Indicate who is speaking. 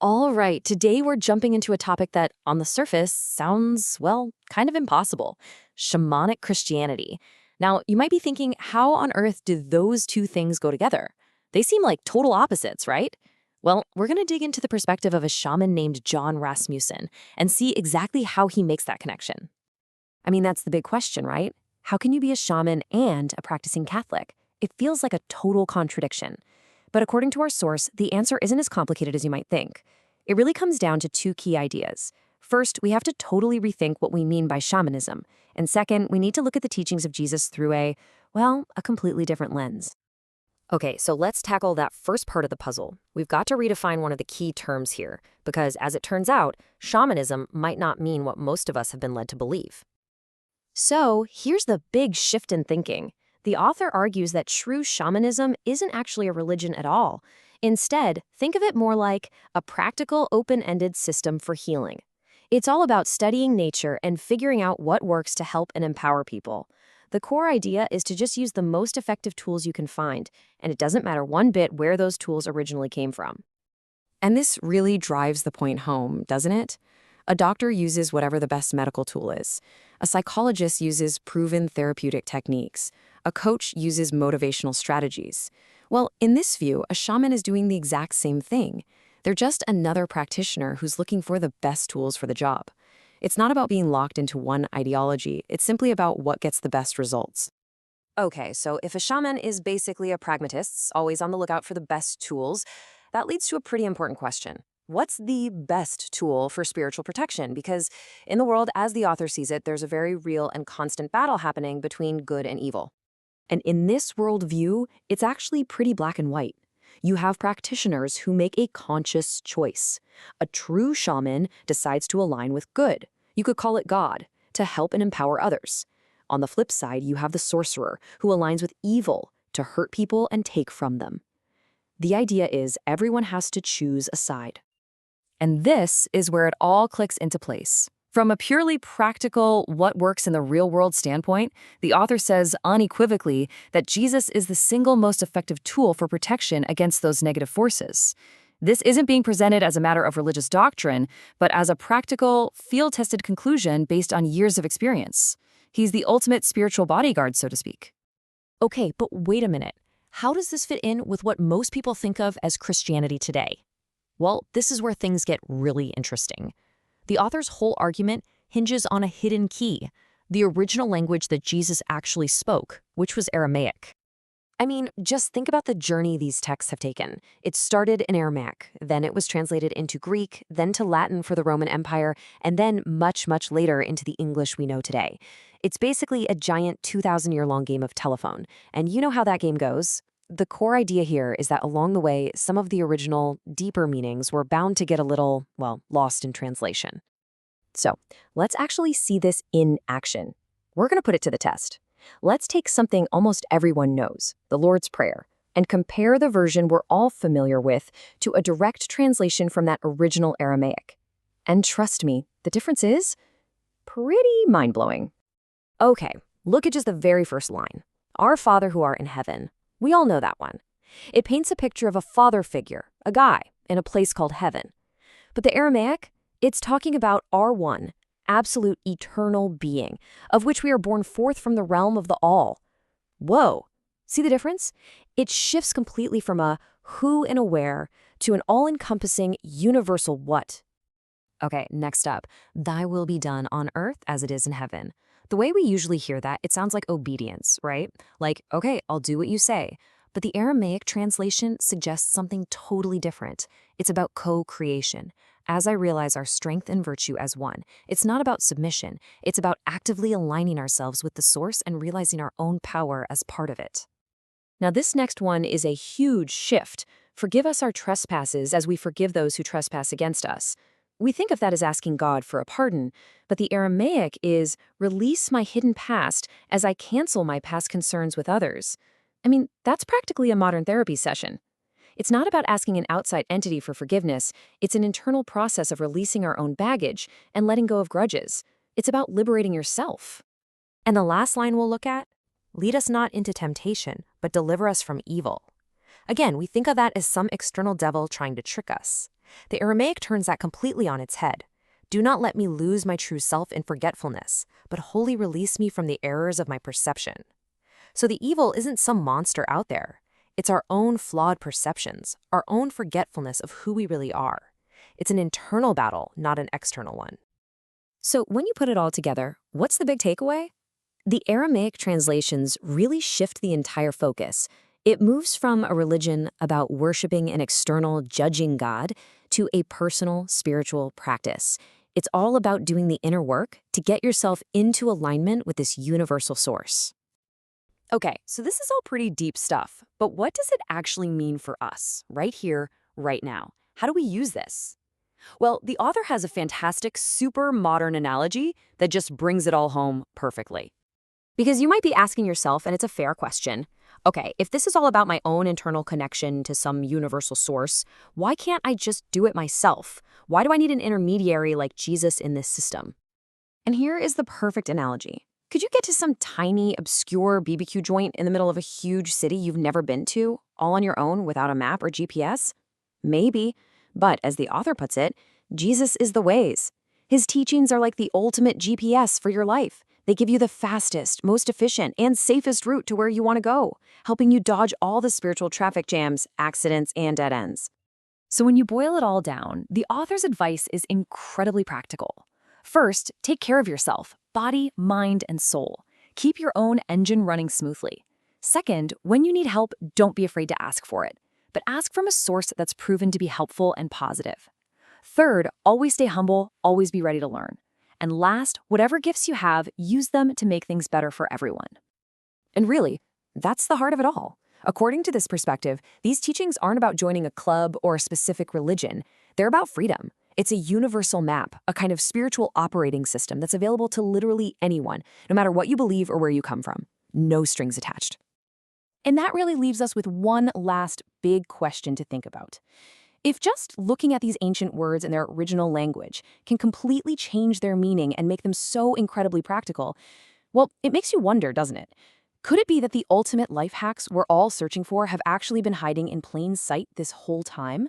Speaker 1: All right, today we're jumping into a topic that, on the surface, sounds, well, kind of impossible: shamanic Christianity. Now, you might be thinking, how on earth do those two things go together? They seem like total opposites, right? Well, we're going to dig into the perspective of a shaman named Jon Rasmussen and see exactly how he makes that connection. I mean, that's the big question, right? How can you be a shaman and a practicing Catholic? It feels like a total contradiction. But according to our source, the answer isn't as complicated as you might think. It really comes down to two key ideas. First, we have to totally rethink what we mean by shamanism. And second, we need to look at the teachings of Jesus through a completely different lens. Okay, so let's tackle that first part of the puzzle. We've got to redefine one of the key terms here, because as it turns out, shamanism might not mean what most of us have been led to believe. So here's the big shift in thinking. The author argues that true shamanism isn't actually a religion at all. Instead, think of it more like a practical, open-ended system for healing. It's all about studying nature and figuring out what works to help and empower people. The core idea is to just use the most effective tools you can find, and it doesn't matter one bit where those tools originally came from. And this really drives the point home, doesn't it? A doctor uses whatever the best medical tool is. A psychologist uses proven therapeutic techniques. A coach uses motivational strategies. Well, in this view, a shaman is doing the exact same thing. They're just another practitioner who's looking for the best tools for the job. It's not about being locked into one ideology. It's simply about what gets the best results. Okay, so if a shaman is basically a pragmatist, always on the lookout for the best tools, that leads to a pretty important question. What's the best tool for spiritual protection? Because in the world, as the author sees it, there's a very real and constant battle happening between good and evil. And in this worldview, it's actually pretty black and white. You have practitioners who make a conscious choice. A true shaman decides to align with good. You could call it God, to help and empower others. On the flip side, you have the sorcerer, who aligns with evil, to hurt people and take from them. The idea is everyone has to choose a side. And this is where it all clicks into place. From a purely practical, what works in the real world standpoint, the author says unequivocally that Jesus is the single most effective tool for protection against those negative forces. This isn't being presented as a matter of religious doctrine, but as a practical, field-tested conclusion based on years of experience. He's the ultimate spiritual bodyguard, so to speak. Okay, but wait a minute. How does this fit in with what most people think of as Christianity today? Well, this is where things get really interesting. The author's whole argument hinges on a hidden key, the original language that Jesus actually spoke, which was Aramaic. I mean, just think about the journey these texts have taken. It started in Aramaic, then it was translated into Greek, then to Latin for the Roman Empire, and then much, much later into the English we know today. It's basically a giant 2,000-year-long game of telephone, and you know how that game goes. The core idea here is that along the way, some of the original, deeper meanings were bound to get a little, lost in translation. So, let's actually see this in action. We're going to put it to the test. Let's take something almost everyone knows, the Lord's Prayer, and compare the version we're all familiar with to a direct translation from that original Aramaic. And trust me, the difference is pretty mind-blowing. Okay, look at just the very first line. Our Father who art in heaven. We all know that one. It paints a picture of a father figure, a guy, in a place called heaven. But the Aramaic, it's talking about our one, absolute eternal being, of which we are born forth from the realm of the all. Whoa, see the difference? It shifts completely from a who and a where to an all-encompassing universal what. Okay, next up, thy will be done on earth as it is in heaven. The way we usually hear that, it sounds like obedience, right? Like, okay, I'll do what you say. But the Aramaic translation suggests something totally different. It's about co-creation. As I realize our strength and virtue as one, it's not about submission. It's about actively aligning ourselves with the source and realizing our own power as part of it. Now, this next one is a huge shift. Forgive us our trespasses as we forgive those who trespass against us. We think of that as asking God for a pardon, but the Aramaic is release my hidden past as I cancel my past concerns with others. I mean, that's practically a modern therapy session. It's not about asking an outside entity for forgiveness. It's an internal process of releasing our own baggage and letting go of grudges. It's about liberating yourself. And the last line we'll look at, lead us not into temptation, but deliver us from evil. Again, we think of that as some external devil trying to trick us. The Aramaic turns that completely on its head. Do not let me lose my true self in forgetfulness, but wholly release me from the errors of my perception. So the evil isn't some monster out there. It's our own flawed perceptions, our own forgetfulness of who we really are. It's an internal battle, not an external one. So when you put it all together, what's the big takeaway? The Aramaic translations really shift the entire focus. It moves from a religion about worshiping an external, judging God to a personal, spiritual practice. It's all about doing the inner work to get yourself into alignment with this universal source. Okay, so this is all pretty deep stuff, but what does it actually mean for us, right here, right now? How do we use this? Well, the author has a fantastic, super modern analogy that just brings it all home perfectly. Because you might be asking yourself, and it's a fair question, okay, if this is all about my own internal connection to some universal source, why can't I just do it myself? Why do I need an intermediary like Jesus in this system? And here is the perfect analogy. Could you get to some tiny, obscure BBQ joint in the middle of a huge city you've never been to, all on your own without a map or GPS? Maybe. But as the author puts it, Jesus is the ways. His teachings are like the ultimate GPS for your life. They give you the fastest, most efficient, and safest route to where you want to go, helping you dodge all the spiritual traffic jams, accidents, and dead ends. So when you boil it all down, the author's advice is incredibly practical. First, take care of yourself, body, mind, and soul. Keep your own engine running smoothly. Second, when you need help, don't be afraid to ask for it, but ask from a source that's proven to be helpful and positive. Third, always stay humble, always be ready to learn. And last, whatever gifts you have, use them to make things better for everyone. And really, that's the heart of it all. According to this perspective, these teachings aren't about joining a club or a specific religion. They're about freedom. It's a universal map, a kind of spiritual operating system that's available to literally anyone, no matter what you believe or where you come from. No strings attached. And that really leaves us with one last big question to think about. If just looking at these ancient words in their original language can completely change their meaning and make them so incredibly practical, well, it makes you wonder, doesn't it? Could it be that the ultimate life hacks we're all searching for have actually been hiding in plain sight this whole time?